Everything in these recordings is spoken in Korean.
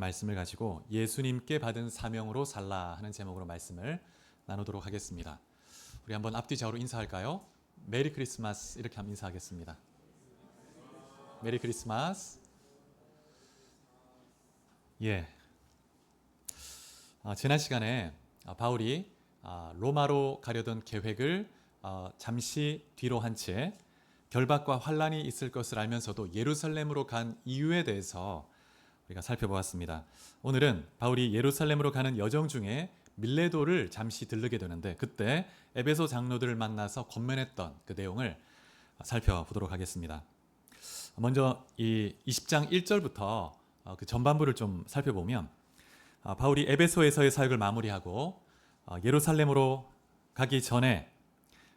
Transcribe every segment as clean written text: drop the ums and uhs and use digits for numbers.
말씀을 가지고 예수님께 받은 사명으로 살라 하는 제목으로 말씀을 나누도록 하겠습니다. 우리 한번 앞뒤 좌우로 인사할까요? 메리 크리스마스 이렇게 한번 인사하겠습니다. 메리 크리스마스. 지난 시간에 바울이 로마로 가려던 계획을 잠시 뒤로 한 채 결박과 환란이 있을 것을 알면서도 예루살렘으로 간 이유에 대해서 우리가 살펴보았습니다. 오늘은 바울이 예루살렘으로 가는 여정 중에 밀레도를 잠시 들르게 되는데 그때 에베소 장로들을 만나서 권면했던 그 내용을 살펴보도록 하겠습니다. 먼저 이 20장 1절부터 그 전반부를 좀 살펴보면 바울이 에베소에서의 사역을 마무리하고 예루살렘으로 가기 전에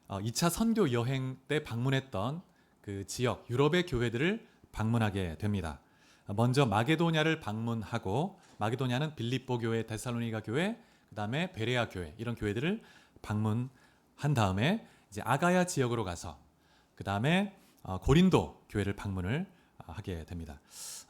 2차 선교 여행 때 방문했던 그 지역 유럽의 교회들을 방문하게 됩니다. 먼저 마게도냐를 방문하고, 마게도냐는 빌립보 교회, 데살로니가 교회, 그 다음에 베레아 교회, 이런 교회들을 방문한 다음에 이제 아가야 지역으로 가서 그 다음에 고린도 교회를 방문을 하게 됩니다.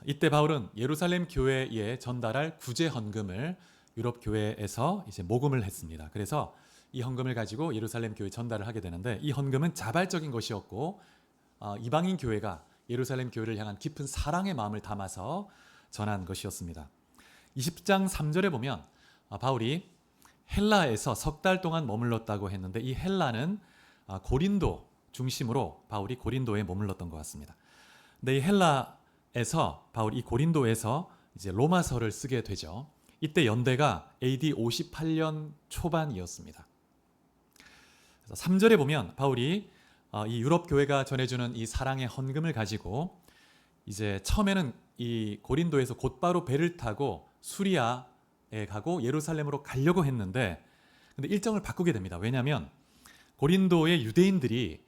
이때 바울은 예루살렘 교회에 전달할 구제 헌금을 유럽 교회에서 이제 모금을 했습니다. 그래서 이 헌금을 가지고 예루살렘 교회에 전달을 하게 되는데, 이 헌금은 자발적인 것이었고 이방인 교회가 예루살렘 교회를 향한 깊은 사랑의 마음을 담아서 전한 것이었습니다. 20장 3절에 보면 바울이 헬라에서 석 달 동안 머물렀다고 했는데, 이 헬라는 고린도 중심으로 바울이 고린도에 머물렀던 것 같습니다. 근데 이 헬라에서 바울이 고린도에서 이제 로마서를 쓰게 되죠. 이때 연대가 AD 58년 초반이었습니다. 그래서 3절에 보면 바울이 이 유럽 교회가 전해주는 이 사랑의 헌금을 가지고 이제 처음에는 이 고린도에서 곧바로 배를 타고 수리아에 가고 예루살렘으로 가려고 했는데, 근데 일정을 바꾸게 됩니다. 왜냐하면 고린도의 유대인들이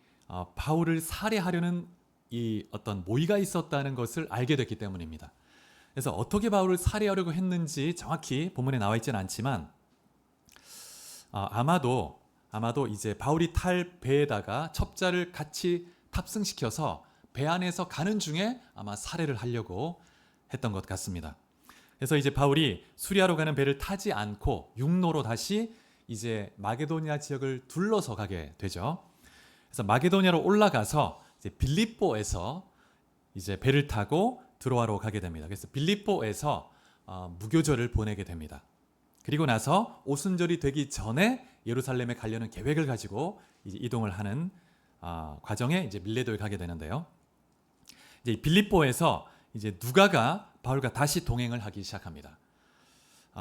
바울을 살해하려는 이 어떤 모의가 있었다는 것을 알게 됐기 때문입니다. 그래서 어떻게 바울을 살해하려고 했는지 정확히 본문에 나와 있지는 않지만 아마도 이제 바울이 탈 배에다가 첩자를 같이 탑승시켜서 배 안에서 가는 중에 아마 살해를 하려고 했던 것 같습니다. 그래서 이제 바울이 수리아로 가는 배를 타지 않고 육로로 다시 이제 마게도냐 지역을 둘러서 가게 되죠. 그래서 마게도냐로 올라가서 이제 빌립보에서 이제 배를 타고 드로아로 가게 됩니다. 그래서 빌립보에서 무교절을 보내게 됩니다. 그리고 나서 오순절이 되기 전에 예루살렘에 가려는 계획을 가지고 이제 이동을 하는 과정에 이제 밀레도에 가게 되는데요. 이제 빌립보에서 이제 누가가 바울과 다시 동행을 하기 시작합니다.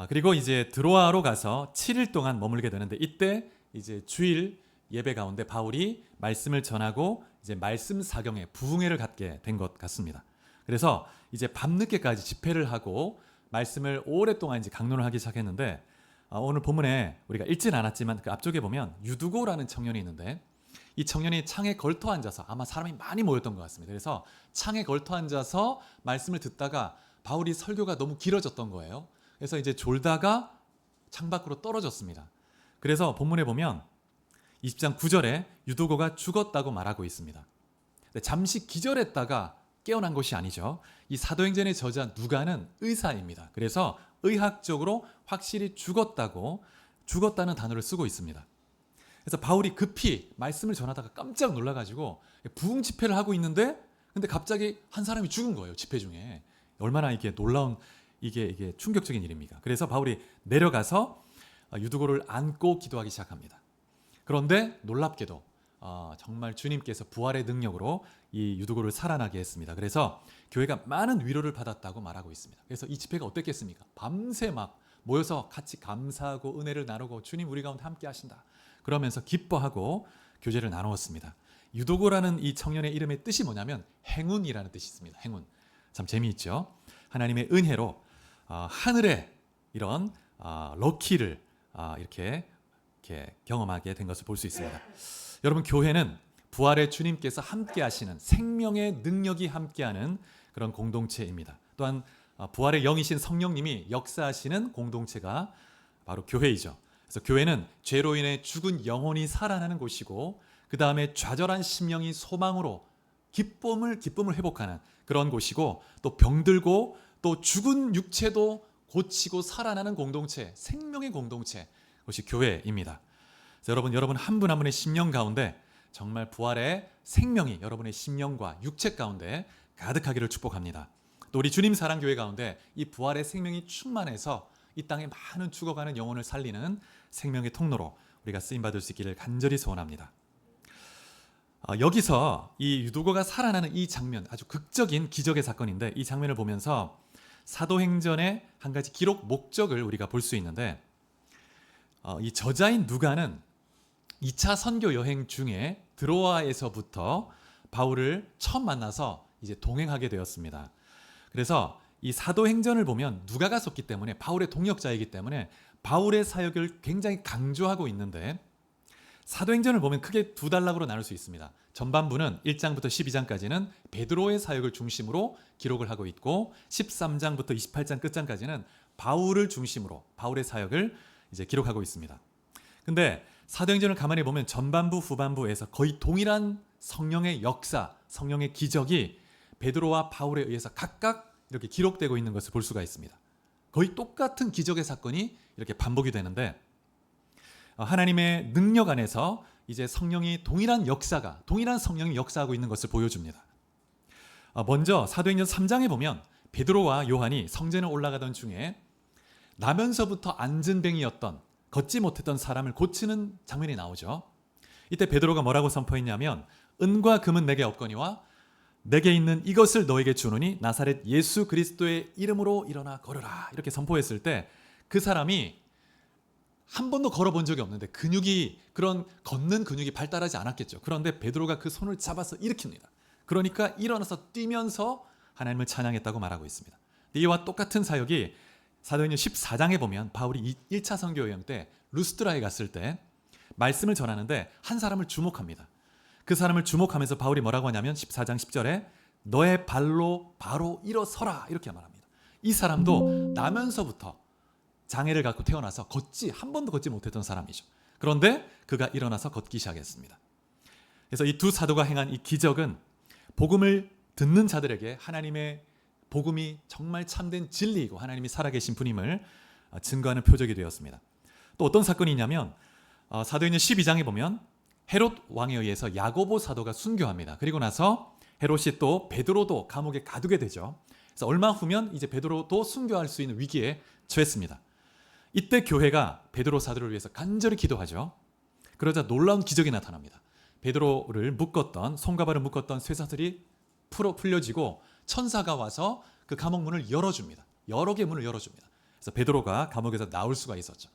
그리고 이제 드로아로 가서 7일 동안 머물게 되는데, 이때 이제 주일 예배 가운데 바울이 말씀을 전하고 이제 말씀 사경에 부흥회를 갖게 된 것 같습니다. 그래서 이제 밤늦게까지 집회를 하고 말씀을 오랫동안 이제 강론을 하기 시작했는데, 오늘 본문에 우리가 읽진 않았지만 그 앞쪽에 보면 유두고라는 청년이 있는데, 이 청년이 창에 걸터 앉아서, 아마 사람이 많이 모였던 것 같습니다. 그래서 창에 걸터 앉아서 말씀을 듣다가 바울이 설교가 너무 길어졌던 거예요. 그래서 이제 졸다가 창밖으로 떨어졌습니다. 그래서 본문에 보면 20장 9절에 유두고가 죽었다고 말하고 있습니다. 잠시 기절했다가 깨어난 것이 아니죠. 이 사도행전의 저자 누가는 의사입니다. 그래서 의학적으로 확실히 죽었다는 단어를 쓰고 있습니다. 그래서 바울이 급히 말씀을 전하다가 깜짝 놀라가지고 부흥 집회를 하고 있는데, 근데 갑자기 한 사람이 죽은 거예요. 집회 중에. 얼마나 이게 놀라운, 이게 충격적인 일입니까? 그래서 바울이 내려가서 유두고를 안고 기도하기 시작합니다. 그런데 놀랍게도 정말 주님께서 부활의 능력으로 이 유두고를 살아나게 했습니다. 그래서 교회가 많은 위로를 받았다고 말하고 있습니다. 그래서 이 집회가 어땠겠습니까? 밤새 막 모여서 같이 감사하고 은혜를 나누고 주님 우리 가운데 함께 하신다 그러면서 기뻐하고 교제를 나누었습니다. 유두고라는 이 청년의 이름의 뜻이 뭐냐면 행운이라는 뜻이 있습니다. 행운. 참 재미있죠. 하나님의 은혜로 하늘에 이런 럭키를 이렇게 경험하게 된 것을 볼 수 있습니다. 여러분, 교회는 부활의 주님께서 함께 하시는, 생명의 능력이 함께하는 그런 공동체입니다. 또한 부활의 영이신 성령님이 역사하시는 공동체가 바로 교회이죠. 그래서 교회는 죄로 인해 죽은 영혼이 살아나는 곳이고, 그 다음에 좌절한 심령이 소망으로 기쁨을 회복하는 그런 곳이고, 또 병들고 또 죽은 육체도 고치고 살아나는 공동체, 생명의 공동체, 그것이 교회입니다. 그래서 여러분 한 분 한 분의 심령 가운데 정말 부활의 생명이 여러분의 심령과 육체 가운데 가득하기를 축복합니다. 또 우리 주님 사랑교회 가운데 이 부활의 생명이 충만해서 이 땅에 많은 죽어가는 영혼을 살리는 생명의 통로로 우리가 쓰임받을 수 있기를 간절히 소원합니다. 여기서 이 유두고가 살아나는 이 장면, 아주 극적인 기적의 사건인데, 이 장면을 보면서 사도행전의 한 가지 기록 목적을 우리가 볼 수 있는데, 이 저자인 누가는 2차 선교 여행 중에 드로아에서부터 바울을 처음 만나서 이제 동행하게 되었습니다. 그래서 이 사도행전을 보면 누가가 썼기 때문에, 바울의 동역자이기 때문에 바울의 사역을 굉장히 강조하고 있는데, 사도행전을 보면 크게 두 단락으로 나눌 수 있습니다. 전반부는 1장부터 12장까지는 베드로의 사역을 중심으로 기록을 하고 있고, 13장부터 28장 끝장까지는 바울을 중심으로 바울의 사역을 이제 기록하고 있습니다. 근데 사도행전을 가만히 보면 전반부 후반부에서 거의 동일한 성령의 역사, 성령의 기적이 베드로와 바울에 의해서 각각 이렇게 기록되고 있는 것을 볼 수가 있습니다. 거의 똑같은 기적의 사건이 이렇게 반복이 되는데, 하나님의 능력 안에서 이제 성령이 동일한 성령이 역사하고 있는 것을 보여줍니다. 먼저 사도행전 3장에 보면 베드로와 요한이 성전에 올라가던 중에 나면서부터 안진뱅이였던, 걷지 못했던 사람을 고치는 장면이 나오죠. 이때 베드로가 뭐라고 선포했냐면, 은과 금은 내게 없거니와 내게 있는 이것을 너에게 주노니 나사렛 예수 그리스도의 이름으로 일어나 걸으라, 이렇게 선포했을 때 그 사람이 한 번도 걸어본 적이 없는데 그런 걷는 근육이 발달하지 않았겠죠. 그런데 베드로가 그 손을 잡아서 일으킵니다. 그러니까 일어나서 뛰면서 하나님을 찬양했다고 말하고 있습니다. 이와 똑같은 사역이 사도행전 14장에 보면 바울이 1차 선교 여행 때 루스드라에 갔을 때 말씀을 전하는데 한 사람을 주목합니다. 그 사람을 주목하면서 바울이 뭐라고 하냐면 14장 10절에 너의 발로 바로 일어서라, 이렇게 말합니다. 이 사람도 나면서부터 장애를 갖고 태어나서 한 번도 걷지 못했던 사람이죠. 그런데 그가 일어나서 걷기 시작했습니다. 그래서 이 두 사도가 행한 이 기적은 복음을 듣는 자들에게 하나님의 복음이 정말 참된 진리이고 하나님이 살아계신 분임을 증거하는 표적이 되었습니다. 또 어떤 사건이 있냐면 사도행전 12장에 보면 헤롯 왕에 의해서 야고보 사도가 순교합니다. 그리고 나서 헤롯이 또 베드로도 감옥에 가두게 되죠. 그래서 얼마 후면 이제 베드로도 순교할 수 있는 위기에 처했습니다. 이때 교회가 베드로 사도를 위해서 간절히 기도하죠. 그러자 놀라운 기적이 나타납니다. 베드로를 묶었던, 손과 발을 묶었던 쇠사슬이 풀려지고 천사가 와서 그 감옥 문을 열어줍니다. 여러 개 문을 열어줍니다. 그래서 베드로가 감옥에서 나올 수가 있었죠.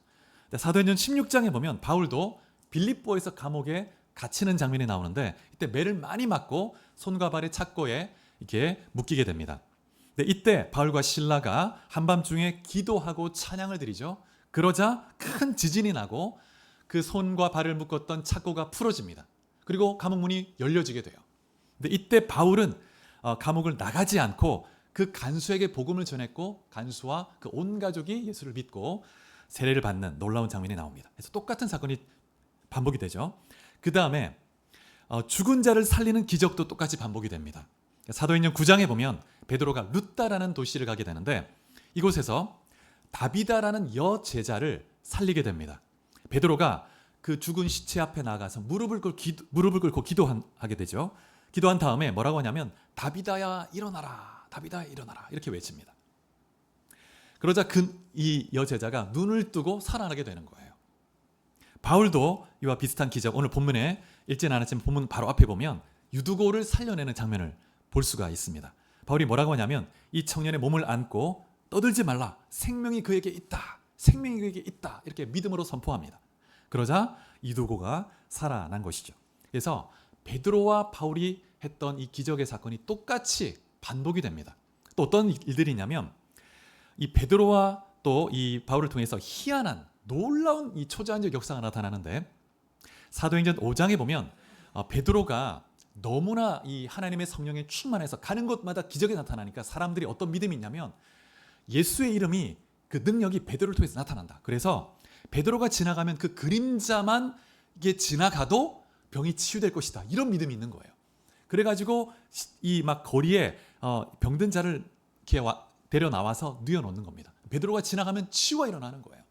사도행전 16장에 보면 바울도 빌립보에서 감옥에 갇히는 장면이 나오는데, 이때 매를 많이 맞고 손과 발의 착고에 이렇게 묶이게 됩니다. 이때 바울과 실라가 한밤중에 기도하고 찬양을 드리죠. 그러자 큰 지진이 나고 그 손과 발을 묶었던 착고가 풀어집니다. 그리고 감옥문이 열려지게 돼요. 근데 이때 바울은 감옥을 나가지 않고 그 간수에게 복음을 전했고, 간수와 그 온 가족이 예수를 믿고 세례를 받는 놀라운 장면이 나옵니다. 그래서 똑같은 사건이 반복이 되죠. 그 다음에 죽은 자를 살리는 기적도 똑같이 반복이 됩니다. 사도행전 9장에 보면 베드로가 룻다라는 도시를 가게 되는데, 이곳에서 다비다라는 여제자를 살리게 됩니다. 베드로가 그 죽은 시체 앞에 나가서 무릎을 꿇고 기도하게 되죠. 기도한 다음에 뭐라고 하냐면 다비다야 일어나라, 다비다야 일어나라, 이렇게 외칩니다. 그러자 이 여제자가 눈을 뜨고 살아나게 되는 거예요. 바울도 이와 비슷한 기적, 오늘 본문에 읽지는 않았지만 본문 바로 앞에 보면 유두고를 살려내는 장면을 볼 수가 있습니다. 바울이 뭐라고 하냐면 이 청년의 몸을 안고 떠들지 말라, 생명이 그에게 있다, 생명이 그에게 있다, 이렇게 믿음으로 선포합니다. 그러자 유두고가 살아난 것이죠. 그래서 베드로와 바울이 했던 이 기적의 사건이 똑같이 반복이 됩니다. 또 어떤 일들이 있냐면 이 베드로와 또 이 바울을 통해서 희한한 놀라운 이 초자연적 역사가 나타나는데, 사도행전 5장에 보면 베드로가 너무나 이 하나님의 성령에 충만해서 가는 곳마다 기적이 나타나니까 사람들이 어떤 믿음이 있냐면 예수의 이름이, 그 능력이 베드로를 통해서 나타난다. 그래서 베드로가 지나가면 그 그림자만 이게 지나가도 병이 치유될 것이다, 이런 믿음이 있는 거예요. 그래가지고 이 막 거리에 병든 자를 이렇게 데려 나와서 누워놓는 겁니다. 베드로가 지나가면 치유가 일어나는 거예요.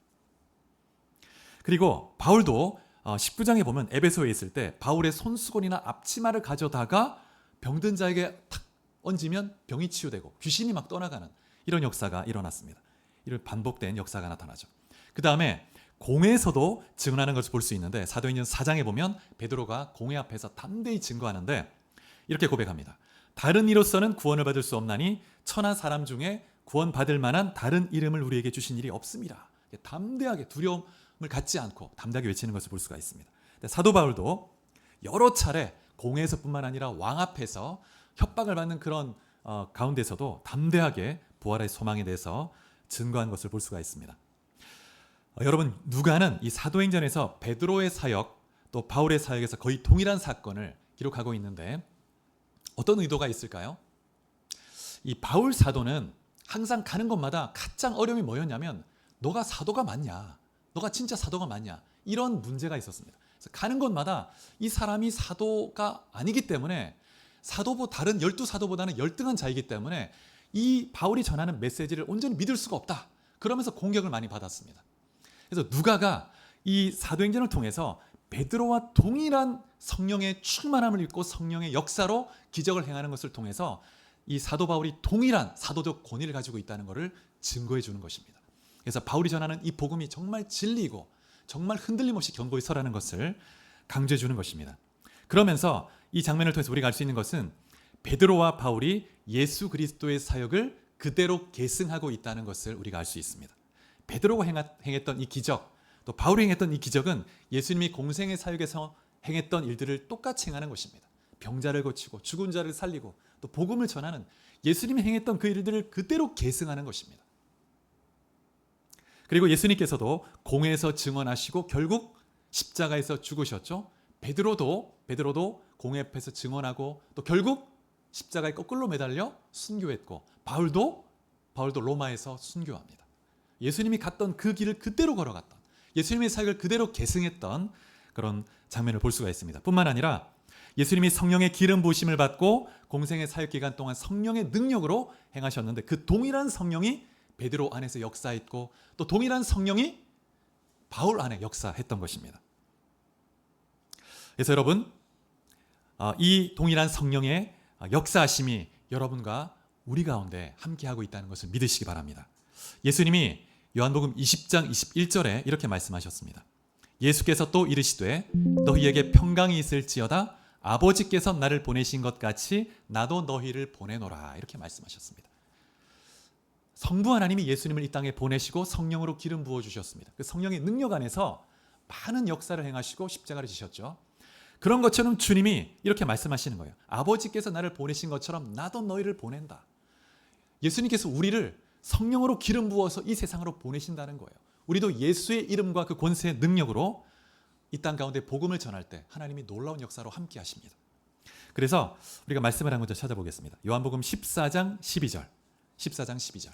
그리고 바울도 19장에 보면 에베소에 있을 때 바울의 손수건이나 앞치마를 가져다가 병든 자에게 탁 얹으면 병이 치유되고 귀신이 막 떠나가는 이런 역사가 일어났습니다. 이런 반복된 역사가 나타나죠. 그 다음에 공회에서도 증언하는 것을 볼 수 있는데 사도행전 4장에 보면 베드로가 공회 앞에서 담대히 증거하는데 이렇게 고백합니다. 다른 이로서는 구원을 받을 수 없나니 천하 사람 중에 구원받을 만한 다른 이름을 우리에게 주신 일이 없습니다. 담대하게 두려움을 갖지 않고 담대하게 외치는 것을 볼 수가 있습니다. 사도 바울도 여러 차례 공회에서뿐만 아니라 왕 앞에서 협박을 받는 그런 가운데서도 담대하게 부활의 소망에 대해서 증거한 것을 볼 수가 있습니다. 여러분, 누가는 이 사도행전에서 베드로의 사역 또 바울의 사역에서 거의 동일한 사건을 기록하고 있는데 어떤 의도가 있을까요? 이 바울 사도는 항상 가는 곳마다 가장 어려움이 뭐였냐면 너가 사도가 맞냐? 너가 진짜 사도가 맞냐? 이런 문제가 있었습니다. 그래서 가는 곳마다 이 사람이 사도가 아니기 때문에 다른 12사도보다는 열등한 자이기 때문에 이 바울이 전하는 메시지를 온전히 믿을 수가 없다. 그러면서 공격을 많이 받았습니다. 그래서 누가가 이 사도행전을 통해서 베드로와 동일한 성령의 충만함을 입고 성령의 역사로 기적을 행하는 것을 통해서 이 사도 바울이 동일한 사도적 권위를 가지고 있다는 것을 증거해 주는 것입니다. 그래서 바울이 전하는 이 복음이 정말 진리이고 정말 흔들림 없이 견고히 서라는 것을 강조해 주는 것입니다. 그러면서 이 장면을 통해서 우리가 알 수 있는 것은 베드로와 바울이 예수 그리스도의 사역을 그대로 계승하고 있다는 것을 우리가 알 수 있습니다. 베드로가 행했던 이 기적, 또 바울이 행했던 이 기적은 예수님이 공생의 사역에서 행했던 일들을 똑같이 행하는 것입니다. 병자를 고치고 죽은 자를 살리고 또 복음을 전하는 예수님이 행했던 그 일들을 그대로 계승하는 것입니다. 그리고 예수님께서도 공회에서 증언하시고 결국 십자가에서 죽으셨죠. 베드로도 공회 앞에서 증언하고 또 결국 십자가에 거꾸로 매달려 순교했고 바울도 로마에서 순교합니다. 예수님이 갔던 그 길을 그대로 걸어갔던 예수님의 사역을 그대로 계승했던 그런 장면을 볼 수가 있습니다. 뿐만 아니라 예수님이 성령의 기름 부으심을 받고 공생의 사역 기간 동안 성령의 능력으로 행하셨는데 그 동일한 성령이 베드로 안에서 역사했고 또 동일한 성령이 바울 안에 역사했던 것입니다. 그래서 여러분, 이 동일한 성령의 역사하심이 여러분과 우리 가운데 함께하고 있다는 것을 믿으시기 바랍니다. 예수님이 요한복음 20장 21절에 이렇게 말씀하셨습니다. 예수께서 또 이르시되 너희에게 평강이 있을지어다 아버지께서 나를 보내신 것 같이 나도 너희를 보내노라 이렇게 말씀하셨습니다. 성부 하나님이 예수님을 이 땅에 보내시고 성령으로 기름 부어주셨습니다. 그 성령의 능력 안에서 많은 역사를 행하시고 십자가를 지셨죠. 그런 것처럼 주님이 이렇게 말씀하시는 거예요. 아버지께서 나를 보내신 것처럼 나도 너희를 보낸다. 예수님께서 우리를 성령으로 기름 부어서 이 세상으로 보내신다는 거예요. 우리도 예수의 이름과 그 권세의 능력으로 이 땅 가운데 복음을 전할 때 하나님이 놀라운 역사로 함께 하십니다. 그래서 우리가 말씀을 한 번 더 찾아보겠습니다. 요한복음 14장 12절. 14장 12절.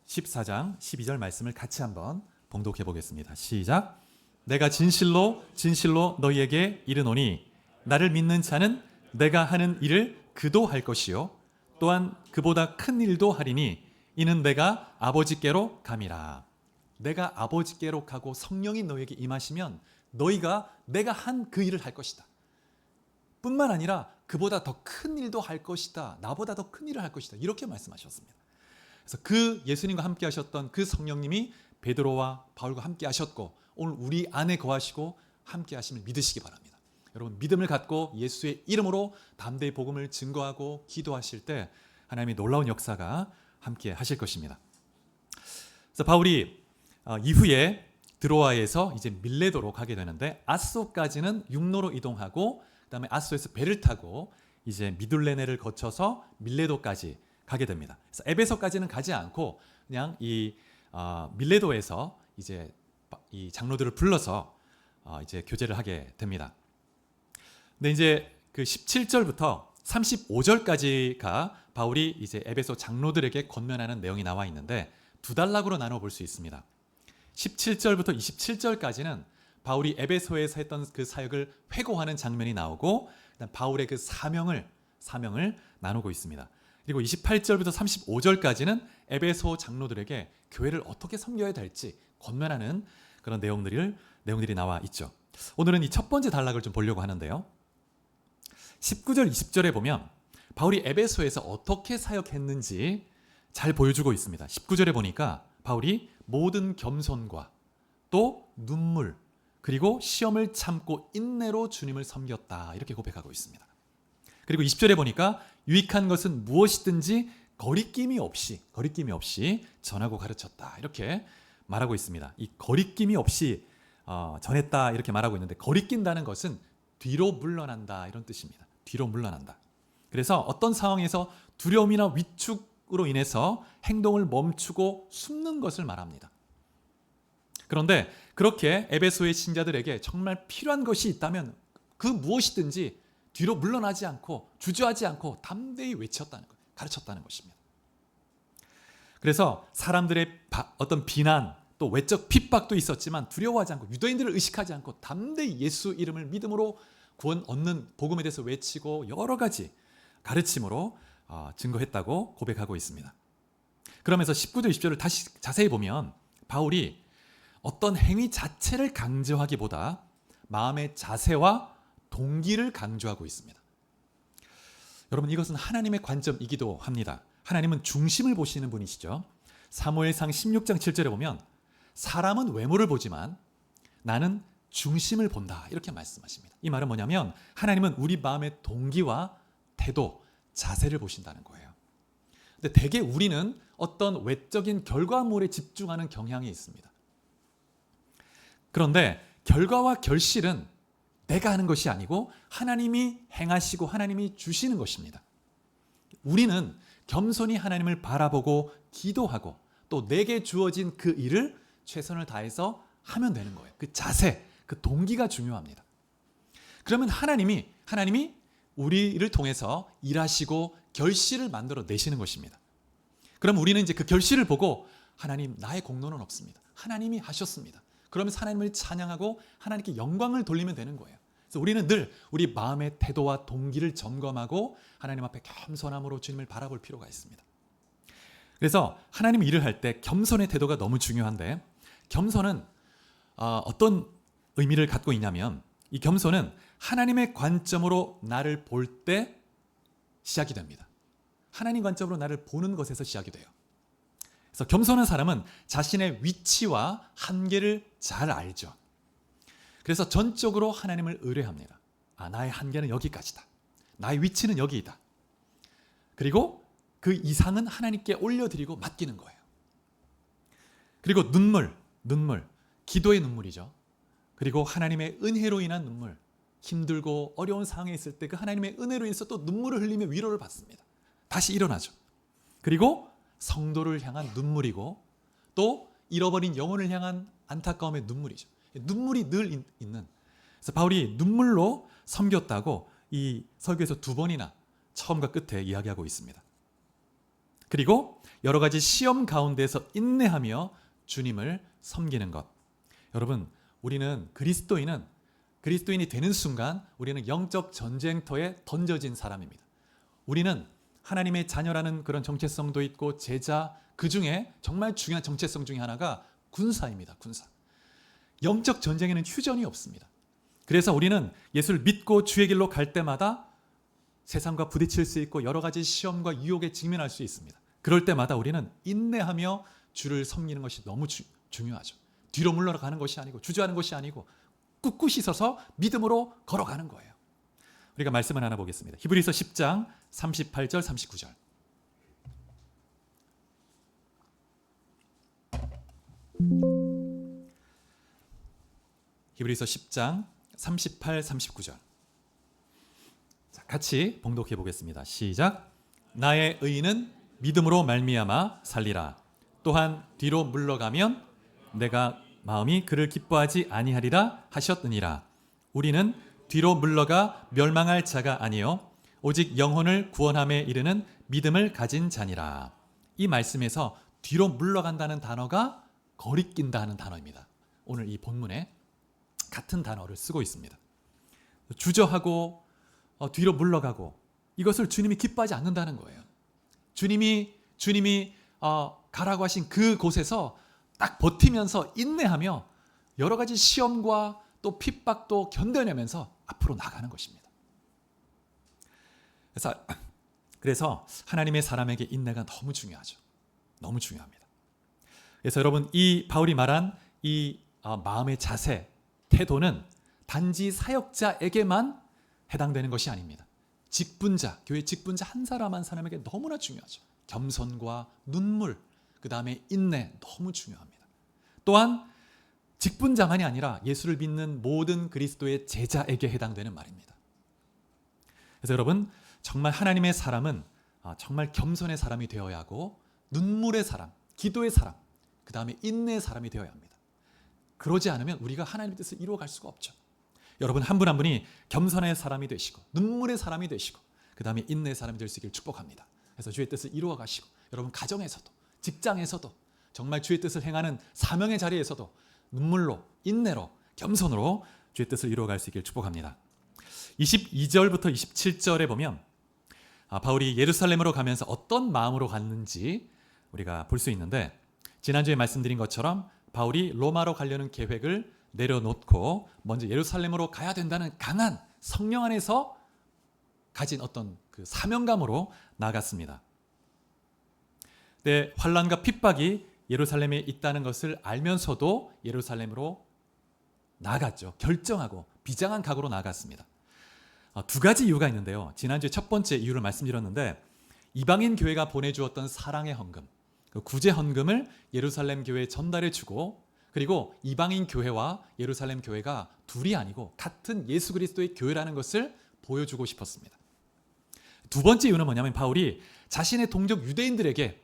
(14장 12절) 말씀을 같이 한번 봉독해 보겠습니다. 시작. 내가 진실로 너희에게 이르노니 나를 믿는 자는 내가 하는 일을 그도 할 것이요 또한 그보다 큰 일도 하리니 이는 내가 아버지께로 감이라. 내가 아버지께로 가고 성령이 너희에게 임하시면 너희가 내가 한 그 일을 할 것이다. 뿐만 아니라 그보다 더 큰 일도 할 것이다. 나보다 더 큰 일을 할 것이다. 이렇게 말씀하셨습니다. 그래서 그 예수님과 함께 하셨던 그 성령님이 베드로와 바울과 함께 하셨고 오늘 우리 안에 거하시고 함께 하심을 믿으시기 바랍니다. 여러분, 믿음을 갖고 예수의 이름으로 담대히 복음을 증거하고 기도하실 때 하나님의 놀라운 역사가 함께 하실 것입니다. 그래서 바울이 이후에 드로아에서 이제 밀레도로 가게 되는데 아소까지는 육로로 이동하고 그다음에 아소에서 배를 타고 이제 미둘레네를 거쳐서 밀레도까지 가게 됩니다. 그래서 에베소까지는 가지 않고 그냥 이 밀레도에서 이제 이 장로들을 불러서 이제 교제를 하게 됩니다. 근데 이제 그 17절부터 35절까지가 바울이 이제 에베소 장로들에게 권면하는 내용이 나와 있는데 두 단락으로 나눠 볼 수 있습니다. 17절부터 27절까지는 바울이 에베소에서 했던 그 사역을 회고하는 장면이 나오고 바울의 그 사명을 나누고 있습니다. 그리고 28절부터 35절까지는 에베소 장로들에게 교회를 어떻게 섬겨야 될지 권면하는 그런 내용들이 나와 있죠. 오늘은 이 첫 번째 단락을 좀 보려고 하는데요. 19절, 20절에 보면 바울이 에베소에서 어떻게 사역했는지 잘 보여주고 있습니다. 19절에 보니까 바울이 모든 겸손과 또 눈물 그리고 시험을 참고 인내로 주님을 섬겼다 이렇게 고백하고 있습니다. 그리고 20절에 보니까 유익한 것은 무엇이든지 거리낌이 없이 전하고 가르쳤다 이렇게 말하고 있습니다. 이 거리낌이 없이 전했다 이렇게 말하고 있는데 거리낀다는 것은 뒤로 물러난다 이런 뜻입니다. 뒤로 물러난다. 그래서 어떤 상황에서 두려움이나 위축으로 인해서 행동을 멈추고 숨는 것을 말합니다. 그런데 그렇게 에베소의 신자들에게 정말 필요한 것이 있다면 그 무엇이든지 뒤로 물러나지 않고 주저하지 않고 담대히 가르쳤다는 것입니다. 그래서 사람들의 어떤 비난 또 외적 핍박도 있었지만 두려워하지 않고 유대인들을 의식하지 않고 담대히 예수 이름을 믿음으로 구원 얻는 복음에 대해서 외치고 여러 가지 가르침으로 증거했다고 고백하고 있습니다. 그러면서 19절 20절을 다시 자세히 보면 바울이 어떤 행위 자체를 강조하기보다 마음의 자세와 동기를 강조하고 있습니다. 여러분 이것은 하나님의 관점이기도 합니다. 하나님은 중심을 보시는 분이시죠. 사무엘상 16장 7절에 보면 사람은 외모를 보지만 나는 중심을 본다 이렇게 말씀하십니다. 이 말은 뭐냐면 하나님은 우리 마음의 동기와 태도, 자세를 보신다는 거예요. 근데 대개 우리는 어떤 외적인 결과물에 집중하는 경향이 있습니다. 그런데 결과와 결실은 내가 하는 것이 아니고 하나님이 행하시고 하나님이 주시는 것입니다. 우리는 겸손히 하나님을 바라보고 기도하고 또 내게 주어진 그 일을 최선을 다해서 하면 되는 거예요. 그 자세, 그 동기가 중요합니다. 그러면 하나님이 우리를 통해서 일하시고 결실을 만들어 내시는 것입니다. 그럼 우리는 이제 그 결실을 보고 하나님 나의 공로는 없습니다. 하나님이 하셨습니다. 그러면서 하나님을 찬양하고 하나님께 영광을 돌리면 되는 거예요. 그래서 우리는 늘 우리 마음의 태도와 동기를 점검하고 하나님 앞에 겸손함으로 주님을 바라볼 필요가 있습니다. 그래서 하나님 일을 할 때 겸손의 태도가 너무 중요한데 겸손은 어떤 의미를 갖고 있냐면 이 겸손은 하나님의 관점으로 나를 볼 때 시작이 됩니다. 하나님 관점으로 나를 보는 것에서 시작이 돼요. 그래서 겸손한 사람은 자신의 위치와 한계를 잘 알죠. 그래서 전적으로 하나님을 의뢰합니다. 나의 한계는 여기까지다. 나의 위치는 여기이다. 그리고 그 이상은 하나님께 올려드리고 맡기는 거예요. 그리고 눈물, 기도의 눈물이죠. 그리고 하나님의 은혜로 인한 눈물, 힘들고 어려운 상황에 있을 때 그 하나님의 은혜로 인해서 또 눈물을 흘리며 위로를 받습니다. 다시 일어나죠. 그리고 성도를 향한 눈물이고 또 잃어버린 영혼을 향한 안타까움의 눈물이죠. 눈물이 늘 있는. 그래서 바울이 눈물로 섬겼다고 이 설교에서 2번이나 처음과 끝에 이야기하고 있습니다. 그리고 여러 가지 시험 가운데서 인내하며 주님을 섬기는 것. 여러분, 우리는 그리스도인이 되는 순간 우리는 영적 전쟁터에 던져진 사람입니다. 우리는 하나님의 자녀라는 그런 정체성도 있고 제자, 그 중에 정말 중요한 정체성 중에 하나가 군사입니다. 군사. 영적 전쟁에는 휴전이 없습니다. 그래서 우리는 예수를 믿고 주의 길로 갈 때마다 세상과 부딪힐 수 있고 여러 가지 시험과 유혹에 직면할 수 있습니다. 그럴 때마다 우리는 인내하며 주를 섬기는 것이 너무 중요하죠. 뒤로 물러가는 것이 아니고 주저하는 것이 아니고 꿋꿋이 서서 믿음으로 걸어가는 거예요. 우리가 말씀을 하나 보겠습니다. 히브리서 10장 38절 39절. 히브리서 10장 38, 39절. 자, 같이 봉독해 보겠습니다. 시작. 나의 의인은 믿음으로 말미암아 살리라. 또한 뒤로 물러가면 내가 마음이 그를 기뻐하지 아니하리라 하셨느니라. 우리는 뒤로 물러가 멸망할 자가 아니요 오직 영혼을 구원함에 이르는 믿음을 가진 자니라. 이 말씀에서 뒤로 물러간다는 단어가 거리낀다 하는 단어입니다. 오늘 이 본문에 같은 단어를 쓰고 있습니다. 주저하고 뒤로 물러가고 이것을 주님이 기뻐하지 않는다는 거예요. 주님이 가라고 하신 그 곳에서 딱 버티면서 인내하며 여러 가지 시험과 또 핍박도 견뎌내면서 앞으로 나가는 것입니다. 그래서 하나님의 사람에게 인내가 너무 중요하죠. 너무 중요합니다. 그래서 여러분, 이 바울이 말한 이 마음의 자세, 태도는 단지 사역자에게만 해당되는 것이 아닙니다. 직분자, 교회 직분자 한 사람 한 사람에게 너무나 중요하죠. 겸손과 눈물, 그 다음에 인내 너무 중요합니다. 또한 직분자만이 아니라 예수를 믿는 모든 그리스도의 제자에게 해당되는 말입니다. 그래서 여러분, 정말 하나님의 사람은 정말 겸손의 사람이 되어야 하고 눈물의 사람, 기도의 사람, 그 다음에 인내의 사람이 되어야 합니다. 그러지 않으면 우리가 하나님의 뜻을 이루어갈 수가 없죠. 여러분 한 분 한 분이 겸손의 사람이 되시고 눈물의 사람이 되시고 그 다음에 인내의 사람이 될 수 있기를 축복합니다. 그래서 주의 뜻을 이루어 가시고 여러분 가정에서도 직장에서도 정말 주의 뜻을 행하는 사명의 자리에서도 눈물로 인내로 겸손으로 주의 뜻을 이루어갈 수 있기를 축복합니다. 22절부터 27절에 보면 바울이 예루살렘으로 가면서 어떤 마음으로 갔는지 우리가 볼 수 있는데, 지난주에 말씀드린 것처럼 바울이 로마로 가려는 계획을 내려놓고 먼저 예루살렘으로 가야 된다는 강한 성령 안에서 가진 어떤 그 사명감으로 나갔습니다. 근데 환난과 핍박이 예루살렘에 있다는 것을 알면서도 예루살렘으로 나갔죠. 결정하고 비장한 각오로 나갔습니다. 두 가지 이유가 있는데요. 지난주에 첫 번째 이유를 말씀드렸는데, 이방인 교회가 보내주었던 사랑의 헌금, 그 구제 헌금을 예루살렘 교회에 전달해 주고, 그리고 이방인 교회와 예루살렘 교회가 둘이 아니고 같은 예수 그리스도의 교회라는 것을 보여주고 싶었습니다. 두 번째 이유는 뭐냐면, 바울이 자신의 동족 유대인들에게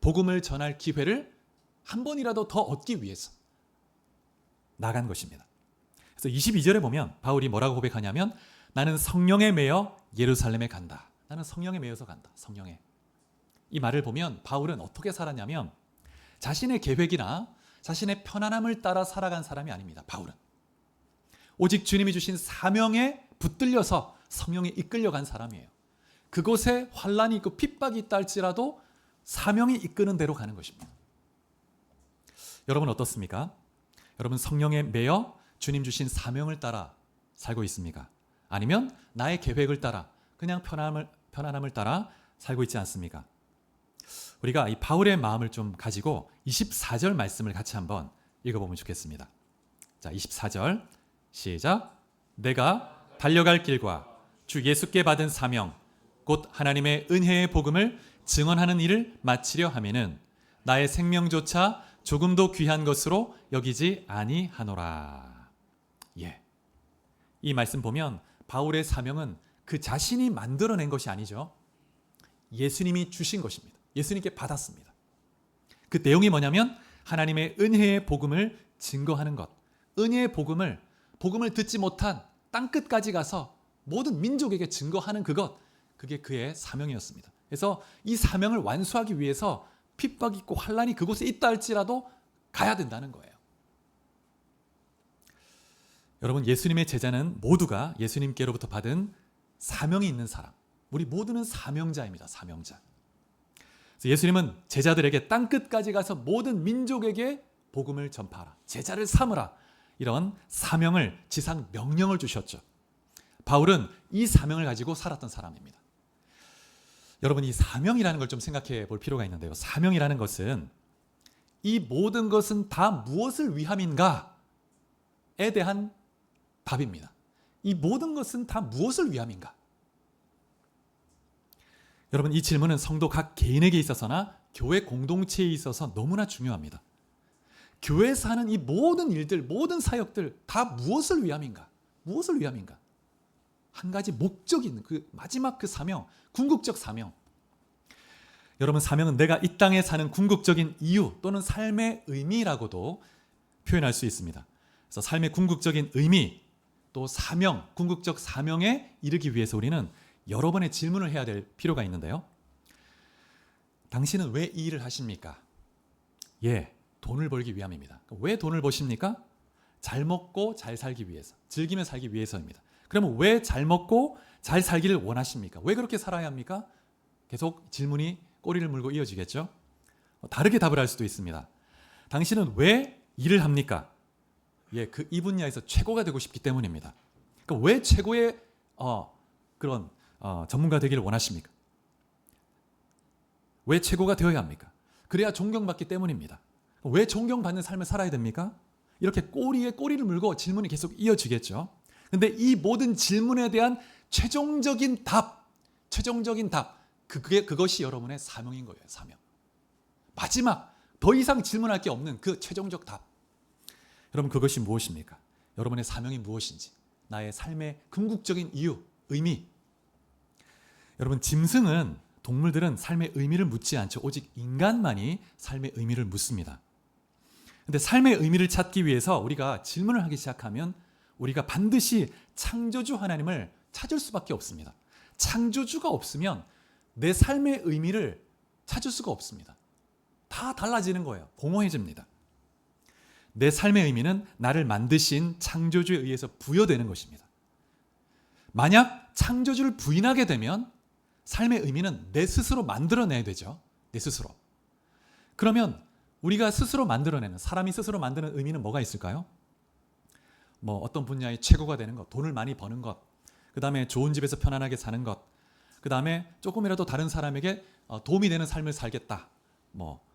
복음을 전할 기회를 한 번이라도 더 얻기 위해서 나간 것입니다. 그래서 22절에 보면 바울이 뭐라고 고백하냐면, 나는 성령에 매여 예루살렘에 간다. 나는 성령에 매여서 간다. 성령에. 이 말을 보면 바울은 어떻게 살았냐면, 자신의 계획이나 자신의 편안함을 따라 살아간 사람이 아닙니다. 바울은 오직 주님이 주신 사명에 붙들려서 성령에 이끌려간 사람이에요. 그곳에 환난이 있고 핍박이 있다 할지라도 사명이 이끄는 대로 가는 것입니다. 여러분 어떻습니까? 여러분 성령에 매여 주님 주신 사명을 따라 살고 있습니까? 아니면 나의 계획을 따라 그냥 편안함을 따라 살고 있지 않습니까? 우리가 이 바울의 마음을 좀 가지고 24절 말씀을 같이 한번 읽어보면 좋겠습니다. 자, 24절 시작. 내가 달려갈 길과 주 예수께 받은 사명 곧 하나님의 은혜의 복음을 증언하는 일을 마치려 하면은 나의 생명조차 조금도 귀한 것으로 여기지 아니하노라. 예. 이 말씀 보면 바울의 사명은 그 자신이 만들어낸 것이 아니죠. 예수님이 주신 것입니다. 예수님께 받았습니다. 그 내용이 뭐냐면 하나님의 은혜의 복음을 증거하는 것. 은혜의 복음을 듣지 못한 땅끝까지 가서 모든 민족에게 증거하는 그것. 그게 그의 사명이었습니다. 그래서 이 사명을 완수하기 위해서 핍박이 있고 환난이 그곳에 있다 할지라도 가야 된다는 거예요. 여러분 예수님의 제자는 모두가 예수님께로부터 받은 사명이 있는 사람. 우리 모두는 사명자입니다. 사명자. 예수님은 제자들에게 땅끝까지 가서 모든 민족에게 복음을 전파하라. 제자를 삼으라. 이런 사명을 지상 명령을 주셨죠. 바울은 이 사명을 가지고 살았던 사람입니다. 여러분 이 사명이라는 걸 좀 생각해 볼 필요가 있는데요. 사명이라는 것은 이 모든 것은 다 무엇을 위함인가에 대한 답입니다. 이 모든 것은 다 무엇을 위함인가? 여러분 이 질문은 성도 각 개인에게 있어서나 교회 공동체에 있어서 너무나 중요합니다. 교회에서 하는 이 모든 일들, 모든 사역들 다 무엇을 위함인가? 무엇을 위함인가? 한 가지 목적이 있는 그 마지막 그 사명, 궁극적 사명. 여러분 사명은 내가 이 땅에 사는 궁극적인 이유 또는 삶의 의미라고도 표현할 수 있습니다. 그래서 삶의 궁극적인 의미 또 사명, 궁극적 사명에 이르기 위해서 우리는 여러 번의 질문을 해야 될 필요가 있는데요. 당신은 왜 이 일을 하십니까? 예, 돈을 벌기 위함입니다. 왜 돈을 버십니까? 잘 먹고 잘 살기 위해서, 즐기며 살기 위해서입니다. 그러면 왜 잘 먹고 잘 살기를 원하십니까? 왜 그렇게 살아야 합니까? 계속 질문이 꼬리를 물고 이어지겠죠? 다르게 답을 할 수도 있습니다. 당신은 왜 일을 합니까? 예, 이 분야에서 최고가 되고 싶기 때문입니다. 그러니까 왜 최고의 그런 전문가 되기를 원하십니까? 왜 최고가 되어야 합니까? 그래야 존경받기 때문입니다. 왜 존경받는 삶을 살아야 됩니까? 이렇게 꼬리에 꼬리를 물고 질문이 계속 이어지겠죠. 근데 이 모든 질문에 대한 최종적인 답, 그것이 여러분의 사명인 거예요. 사명. 마지막, 더 이상 질문할 게 없는 그 최종적 답. 여러분, 그것이 무엇입니까? 여러분의 사명이 무엇인지, 나의 삶의 궁극적인 이유, 의미. 여러분, 짐승은, 동물들은 삶의 의미를 묻지 않죠. 오직 인간만이 삶의 의미를 묻습니다. 근데 삶의 의미를 찾기 위해서 우리가 질문을 하기 시작하면 우리가 반드시 창조주 하나님을 찾을 수밖에 없습니다. 창조주가 없으면 내 삶의 의미를 찾을 수가 없습니다. 다 달라지는 거예요. 공허해집니다. 내 삶의 의미는 나를 만드신 창조주에 의해서 부여되는 것입니다. 만약 창조주를 부인하게 되면 삶의 의미는 내 스스로 만들어내야 되죠. 내 스스로. 그러면 우리가 스스로 만들어내는, 사람이 스스로 만드는 의미는 뭐가 있을까요? 뭐 어떤 분야의 최고가 되는 것, 돈을 많이 버는 것, 그 다음에 좋은 집에서 편안하게 사는 것, 그 다음에 조금이라도 다른 사람에게 도움이 되는 삶을 살겠다.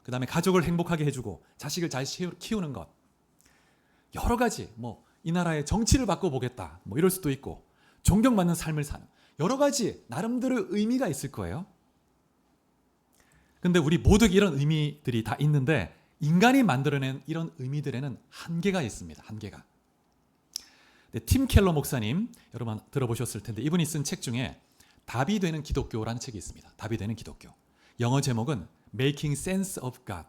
그 다음에 가족을 행복하게 해주고 자식을 잘 키우는 것. 여러 가지, 이 나라의 정치를 바꿔보겠다. 이럴 수도 있고, 존경받는 삶을 사는. 여러 가지 나름대로 의미가 있을 거예요. 근데 우리 모두 이런 의미들이 다 있는데 인간이 만들어낸 이런 의미들에는 한계가 있습니다. 한계가. 팀 켈러 목사님, 여러분 들어보셨을 텐데 이분이 쓴 책 중에 답이 되는 기독교라는 책이 있습니다. 답이 되는 기독교. 영어 제목은 Making Sense of God.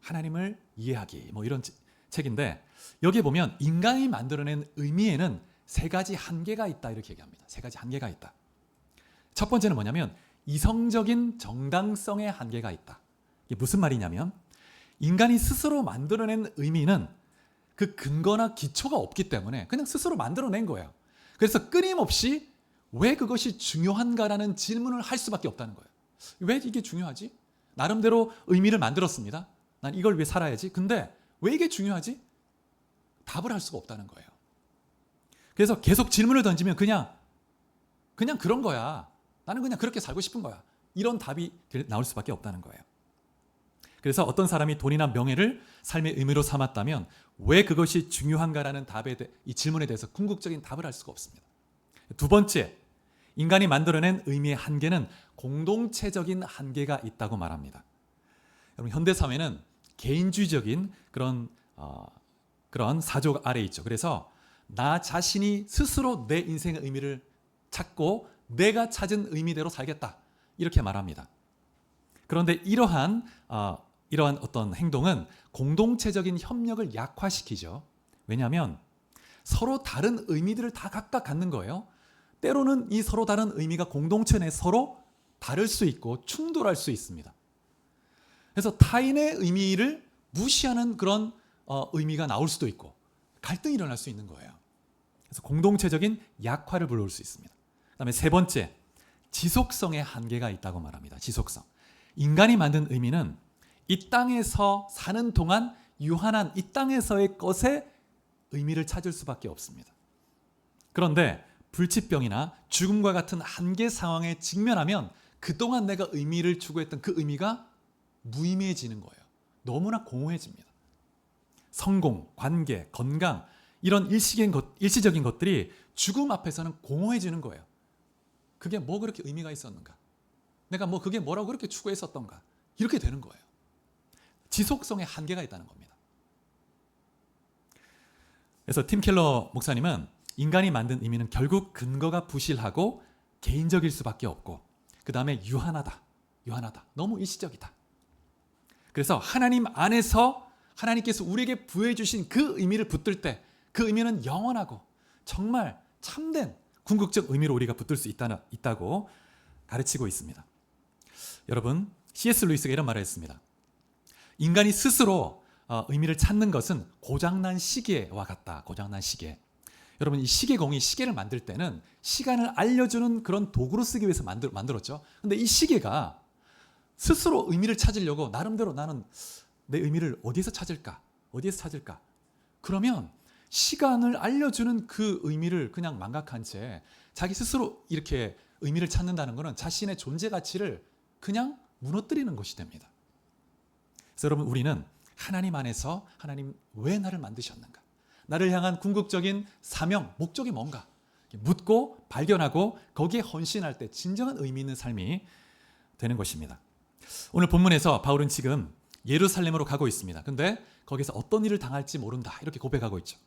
하나님을 이해하기. 이런 책인데 여기에 보면 인간이 만들어낸 의미에는 세 가지 한계가 있다 이렇게 얘기합니다. 세 가지 한계가 있다. 첫 번째는 뭐냐면 이성적인 정당성의 한계가 있다. 이게 무슨 말이냐면 인간이 스스로 만들어낸 의미는 그 근거나 기초가 없기 때문에 그냥 스스로 만들어낸 거예요. 그래서 끊임없이 왜 그것이 중요한가라는 질문을 할 수밖에 없다는 거예요. 왜 이게 중요하지? 나름대로 의미를 만들었습니다. 난 이걸 위해 살아야지. 근데 왜 이게 중요하지? 답을 할 수가 없다는 거예요. 그래서 계속 질문을 던지면 그냥 그런 거야. 나는 그냥 그렇게 살고 싶은 거야. 이런 답이 나올 수밖에 없다는 거예요. 그래서 어떤 사람이 돈이나 명예를 삶의 의미로 삼았다면 왜 그것이 중요한가라는 이 질문에 대해서 궁극적인 답을 할 수가 없습니다. 두 번째, 인간이 만들어낸 의미의 한계는 공동체적인 한계가 있다고 말합니다. 여러분, 현대 사회는 개인주의적인 그런 사조 아래 있죠. 그래서 나 자신이 스스로 내 인생의 의미를 찾고 내가 찾은 의미대로 살겠다. 이렇게 말합니다. 그런데 이러한 어떤 행동은 공동체적인 협력을 약화시키죠. 왜냐하면 서로 다른 의미들을 다 각각 갖는 거예요. 때로는 이 서로 다른 의미가 공동체 내 서로 다를 수 있고 충돌할 수 있습니다. 그래서 타인의 의미를 무시하는 그런 의미가 나올 수도 있고 갈등이 일어날 수 있는 거예요. 그래서 공동체적인 약화를 불러올 수 있습니다. 그다음에 세 번째, 지속성의 한계가 있다고 말합니다. 지속성. 인간이 만든 의미는 이 땅에서 사는 동안 유한한 이 땅에서의 것에 의미를 찾을 수밖에 없습니다. 그런데 불치병이나 죽음과 같은 한계 상황에 직면하면 그동안 내가 의미를 추구했던 그 의미가 무의미해지는 거예요. 너무나 공허해집니다. 성공, 관계, 건강 이런 일시적인 것들이 죽음 앞에서는 공허해지는 거예요. 그게 뭐 그렇게 의미가 있었는가? 내가 그게 뭐라고 그렇게 추구했었던가? 이렇게 되는 거예요. 지속성에 한계가 있다는 겁니다. 그래서 팀 켈러 목사님은 인간이 만든 의미는 결국 근거가 부실하고 개인적일 수밖에 없고 그 다음에 유한하다. 너무 일시적이다. 그래서 하나님 안에서 하나님께서 우리에게 부여해 주신 그 의미를 붙들 때 그 의미는 영원하고 정말 참된 궁극적 의미로 우리가 붙들 수 있다고 가르치고 있습니다. 여러분, C.S. 루이스가 이런 말을 했습니다. 인간이 스스로 의미를 찾는 것은 고장난 시계와 같다. 고장난 시계. 여러분 이 시계공이 시계를 만들 때는 시간을 알려주는 그런 도구로 쓰기 위해서 만들었죠. 근데 이 시계가 스스로 의미를 찾으려고 나름대로 나는 내 의미를 어디에서 찾을까? 어디에서 찾을까? 그러면 시간을 알려주는 그 의미를 그냥 망각한 채 자기 스스로 이렇게 의미를 찾는다는 것은 자신의 존재 가치를 그냥 무너뜨리는 것이 됩니다. 그래서 여러분 우리는 하나님 안에서 하나님 왜 나를 만드셨는가? 나를 향한 궁극적인 사명, 목적이 뭔가? 묻고 발견하고 거기에 헌신할 때 진정한 의미 있는 삶이 되는 것입니다. 오늘 본문에서 바울은 지금 예루살렘으로 가고 있습니다. 근데 거기서 어떤 일을 당할지 모른다. 이렇게 고백하고 있죠.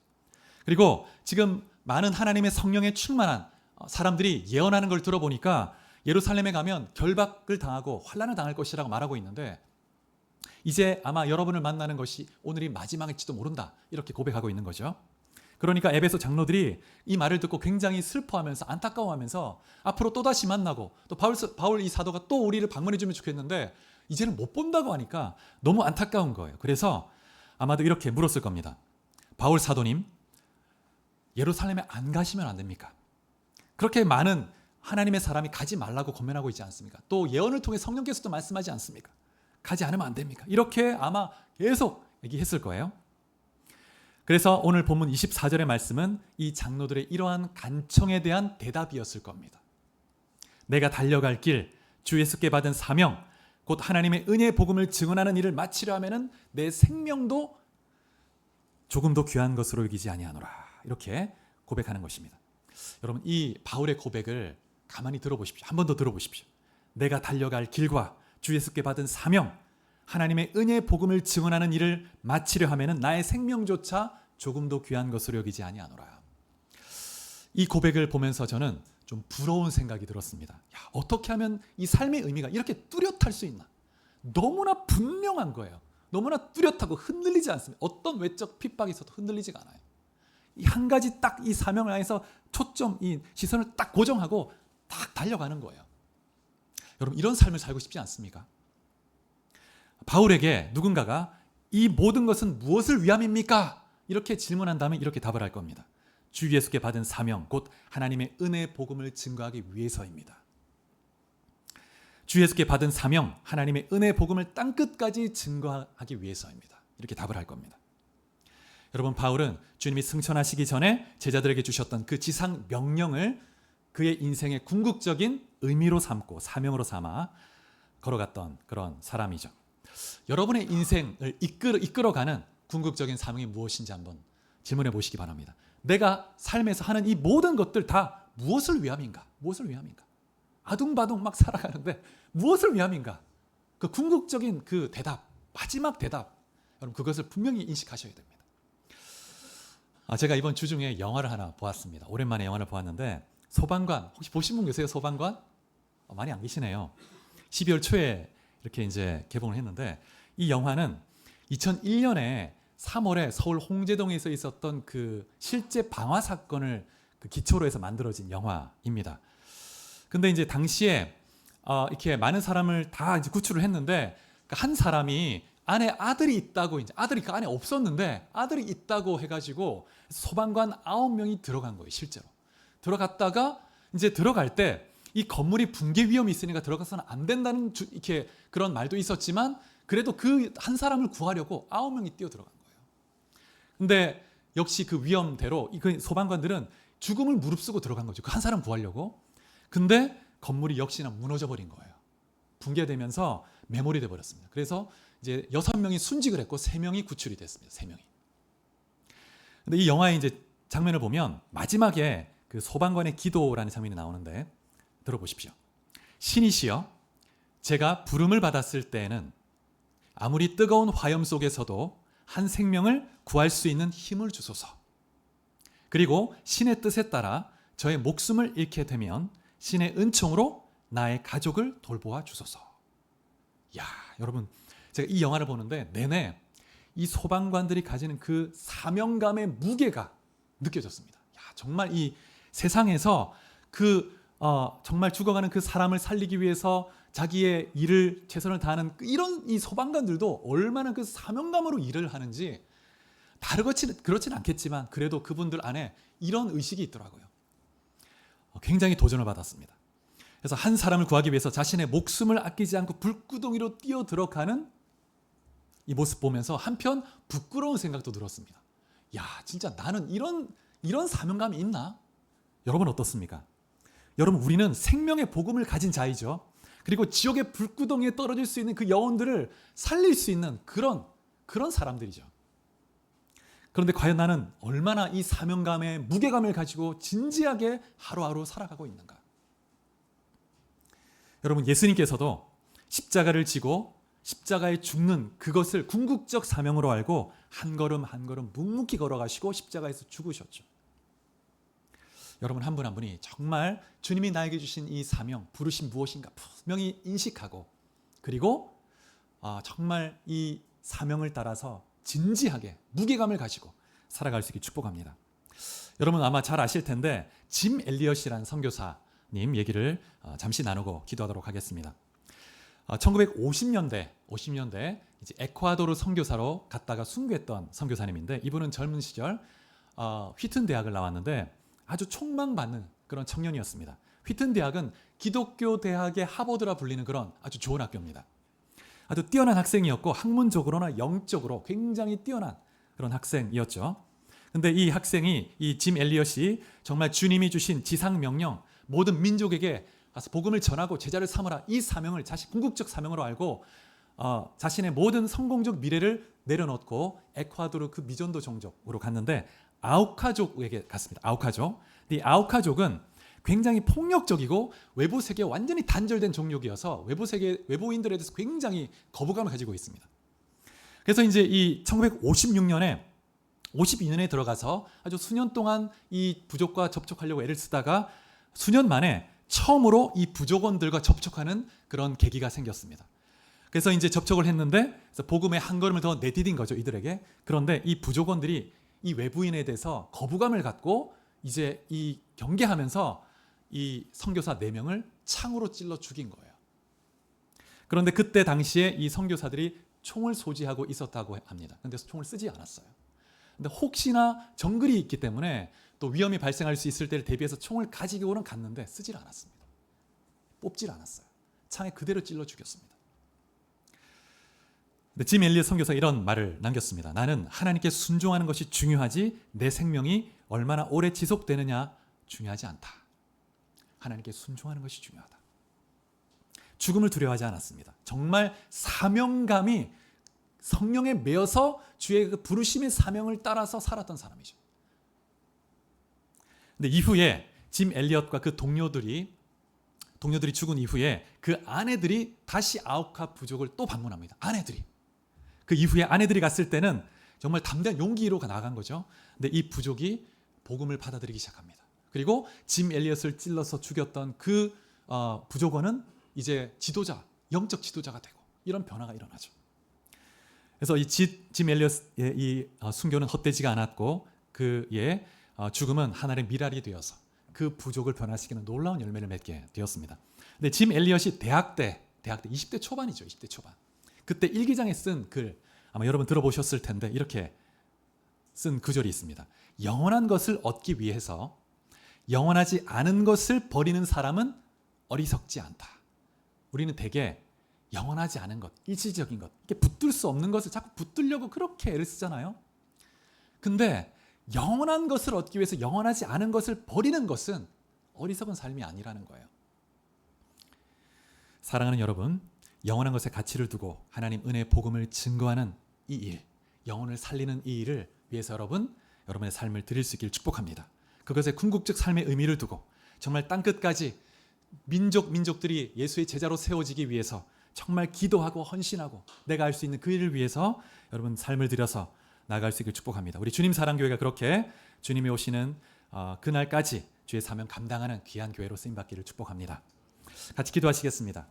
그리고 지금 많은 하나님의 성령에 충만한 사람들이 예언하는 걸 들어보니까 예루살렘에 가면 결박을 당하고 환난을 당할 것이라고 말하고 있는데 이제 아마 여러분을 만나는 것이 오늘이 마지막일지도 모른다. 이렇게 고백하고 있는 거죠. 그러니까 에베소 장로들이 이 말을 듣고 굉장히 슬퍼하면서 안타까워하면서 앞으로 또다시 만나고 또 바울 이 사도가 또 우리를 방문해 주면 좋겠는데 이제는 못 본다고 하니까 너무 안타까운 거예요. 그래서 아마도 이렇게 물었을 겁니다. 바울 사도님, 예루살렘에 안 가시면 안 됩니까? 그렇게 많은 하나님의 사람이 가지 말라고 권면하고 있지 않습니까? 또 예언을 통해 성령께서도 말씀하지 않습니까? 가지 않으면 안 됩니까? 이렇게 아마 계속 얘기했을 거예요. 그래서 오늘 본문 24절의 말씀은 이 장로들의 이러한 간청에 대한 대답이었을 겁니다. 내가 달려갈 길, 주 예수께 받은 사명, 곧 하나님의 은혜의 복음을 증언하는 일을 마치려 하면은 내 생명도 조금도 귀한 것으로 여기지 아니하노라. 이렇게 고백하는 것입니다. 여러분 이 바울의 고백을 가만히 들어보십시오. 한 번 더 들어보십시오. 내가 달려갈 길과 주 예수께 받은 사명, 하나님의 은혜의 복음을 증언하는 일을 마치려 하면은 나의 생명조차 조금도 귀한 것으로 여기지 아니하노라. 이 고백을 보면서 저는 좀 부러운 생각이 들었습니다. 야, 어떻게 하면 이 삶의 의미가 이렇게 뚜렷할 수 있나? 너무나 분명한 거예요. 너무나 뚜렷하고 흔들리지 않습니다. 어떤 외적 핍박이 있어도 흔들리지가 않아요. 이 한 가지 딱 이 사명을 향해서 초점, 이 시선을 딱 고정하고 딱 달려가는 거예요. 여러분 이런 삶을 살고 싶지 않습니까? 바울에게 누군가가 이 모든 것은 무엇을 위함입니까? 이렇게 질문한다면 이렇게 답을 할 겁니다. 주 예수께 받은 사명, 곧 하나님의 은혜의 복음을 증거하기 위해서입니다. 주 예수께 받은 사명, 하나님의 은혜의 복음을 땅끝까지 증거하기 위해서입니다. 이렇게 답을 할 겁니다. 여러분 바울은 주님이 승천하시기 전에 제자들에게 주셨던 그 지상 명령을 그의 인생의 궁극적인 의미로 삼고 사명으로 삼아 걸어갔던 그런 사람이죠. 여러분의 인생을 이끌어가는 궁극적인 사명이 무엇인지 한번 질문해 보시기 바랍니다. 내가 삶에서 하는 이 모든 것들 다 무엇을 위함인가? 무엇을 위함인가? 아둥바둥 막 살아가는데 무엇을 위함인가? 그 궁극적인 그 대답, 마지막 대답, 여러분 그것을 분명히 인식하셔야 됩니다. 제가 이번 주 중에 영화를 하나 보았습니다. 오랜만에 영화를 보았는데 소방관, 혹시 보신 분 계세요? 소방관? 많이 안 계시네요. 12월 초에 이렇게 이제 개봉을 했는데 이 영화는 2001년에 3월에 서울 홍제동에서 있었던 그 실제 방화 사건을 그 기초로 해서 만들어진 영화입니다. 근데 이제 당시에 이렇게 많은 사람을 다 이제 구출을 했는데 한 사람이 안에 아들이 있다고 이제 아들이 그 안에 없었는데 아들이 있다고 해가지고 소방관 9명이 들어간 거예요. 실제로 들어갔다가 이제 들어갈 때 이 건물이 붕괴 위험이 있으니까 들어가서는 안 된다는 이렇게 그런 말도 있었지만 그래도 그 한 사람을 구하려고 9명이 뛰어 들어간 거예요. 근데 역시 그 위험대로 그 소방관들은 죽음을 무릅쓰고 들어간 거죠. 그 한 사람 구하려고. 근데 건물이 역시나 무너져 버린 거예요. 붕괴되면서 매몰이 돼 버렸습니다. 그래서 이제 6명이 순직을 했고 3명이 구출이 됐습니다. 3명이. 근데 이 영화의 이제 장면을 보면 마지막에 그 소방관의 기도라는 장면이 나오는데 들어보십시오. 신이시여, 제가 부름을 받았을 때에는 아무리 뜨거운 화염 속에서도 한 생명을 구할 수 있는 힘을 주소서. 그리고 신의 뜻에 따라 저의 목숨을 잃게 되면 신의 은총으로 나의 가족을 돌보아 주소서. 야, 여러분, 제가 이 영화를 보는데 내내 이 소방관들이 가지는 그 사명감의 무게가 느껴졌습니다. 야, 정말 이 세상에서 정말 죽어가는 그 사람을 살리기 위해서 자기의 일을 최선을 다하는 이런 이 소방관들도 얼마나 그 사명감으로 일을 하는지 그렇진 않겠지만 그래도 그분들 안에 이런 의식이 있더라고요. 굉장히 도전을 받았습니다. 그래서 한 사람을 구하기 위해서 자신의 목숨을 아끼지 않고 불구덩이로 뛰어 들어가는 이 모습 보면서 한편 부끄러운 생각도 들었습니다. 야, 진짜 나는 이런 사명감이 있나? 여러분 어떻습니까? 여러분, 우리는 생명의 복음을 가진 자이죠. 그리고 지옥의 불구덩이에 떨어질 수 있는 그 영혼들을 살릴 수 있는 그런 사람들이죠. 그런데 과연 나는 얼마나 이 사명감의 무게감을 가지고 진지하게 하루하루 살아가고 있는가? 여러분, 예수님께서도 십자가를 지고 십자가에 죽는 그것을 궁극적 사명으로 알고 한 걸음 한 걸음 묵묵히 걸어가시고 십자가에서 죽으셨죠. 여러분, 한 분 한 분이 정말 주님이 나에게 주신 이 사명, 부르심 무엇인가 분명히 인식하고, 그리고 정말 이 사명을 따라서 진지하게 무게감을 가지고 살아갈 수 있게 축복합니다. 여러분 아마 잘 아실 텐데 짐 엘리엇이라는 선교사님 얘기를 잠시 나누고 기도하도록 하겠습니다. 1950년대 이제 에콰도르 선교사로 갔다가 순교했던 선교사님인데, 이분은 젊은 시절 휘튼 대학을 나왔는데 아주 촉망받는 그런 청년이었습니다. 휘튼 대학은 기독교 대학의 하버드라 불리는 그런 아주 좋은 학교입니다. 아주 뛰어난 학생이었고 학문적으로나 영적으로 굉장히 뛰어난 그런 학생이었죠. 근데 이 학생이, 이 짐 엘리엇이 정말 주님이 주신 지상 명령, 모든 민족에게 가서 복음을 전하고 제자를 삼으라, 이 사명을 자신 궁극적 사명으로 알고 자신의 모든 성공적 미래를 내려놓고 에콰도르 그 미전도 종족으로 갔는데 아우카족에게 갔습니다. 아우카족. 이 아우카족은 굉장히 폭력적이고 외부 세계에 완전히 단절된 종족이어서 외부인들에 대해서 굉장히 거부감을 가지고 있습니다. 그래서 이제 이 1956년에 들어가서 아주 수년 동안 이 부족과 접촉하려고 애를 쓰다가 수년 만에 처음으로 이 부족원들과 접촉하는 그런 계기가 생겼습니다. 그래서 이제 접촉을 했는데 복음의 한 걸음을 더 내디딘 거죠, 이들에게. 그런데 이 부족원들이 이 외부인에 대해서 거부감을 갖고 이제 이 경계하면서 이 선교사 4명을 창으로 찔러 죽인 거예요. 그런데 그때 당시에 이 선교사들이 총을 소지하고 있었다고 합니다. 그런데 총을 쓰지 않았어요. 근데 혹시나 정글이 있기 때문에 또 위험이 발생할 수 있을 때를 대비해서 총을 가지고는 갔는데 쓰질 않았습니다. 뽑질 않았어요. 창에 그대로 찔러 죽였습니다. 근데 짐 엘리엇 선교사가 이런 말을 남겼습니다. 나는 하나님께 순종하는 것이 중요하지 내 생명이 얼마나 오래 지속되느냐 중요하지 않다. 하나님께 순종하는 것이 중요하다. 죽음을 두려워하지 않았습니다. 정말 사명감이 성령에 매여서 주의 그 부르심의 사명을 따라서 살았던 사람이죠. 근데 이후에 짐 엘리엇과 그 동료들이 죽은 이후에 그 아내들이 다시 아우카 부족을 또 방문합니다. 아내들이. 그 이후에 아내들이 갔을 때는 정말 담대한 용기로 나간 거죠. 근데 이 부족이 복음을 받아들이기 시작합니다. 그리고 짐 엘리엇을 찔러서 죽였던 그 부족원은 이제 영적 지도자가 되고 이런 변화가 일어나죠. 그래서 이 짐 엘리엇의 이 순교는 헛되지가 않았고 그의 죽음은 하나님의 미랄이 되어서 그 부족을 변화시키는 놀라운 열매를 맺게 되었습니다. 근데 짐 엘리엇이 대학 때 20대 초반이죠. 20대 초반. 그때 일기장에 쓴 글 아마 여러분 들어보셨을 텐데 이렇게 쓴 구절이 있습니다. 영원한 것을 얻기 위해서 영원하지 않은 것을 버리는 사람은 어리석지 않다. 우리는 대개 영원하지 않은 것, 일시적인 것, 이렇게 붙들 수 없는 것을 자꾸 붙들려고 그렇게 애를 쓰잖아요. 근데 영원한 것을 얻기 위해서 영원하지 않은 것을 버리는 것은 어리석은 삶이 아니라는 거예요. 사랑하는 여러분, 영원한 것에 가치를 두고 하나님 은혜의 복음을 증거하는 이 일, 영혼을 살리는 이 일을 위해서 여러분의 삶을 드릴 수 있기를 축복합니다. 그것에 궁극적 삶의 의미를 두고 정말 땅끝까지 민족들이 예수의 제자로 세워지기 위해서 정말 기도하고 헌신하고 내가 할 수 있는 그 일을 위해서 여러분 삶을 들여서 나아갈 수 있기를 축복합니다. 우리 주님 사랑교회가 그렇게 주님이 오시는 그날까지 주의 사명 감당하는 귀한 교회로 쓰임받기를 축복합니다. 같이 기도하시겠습니다.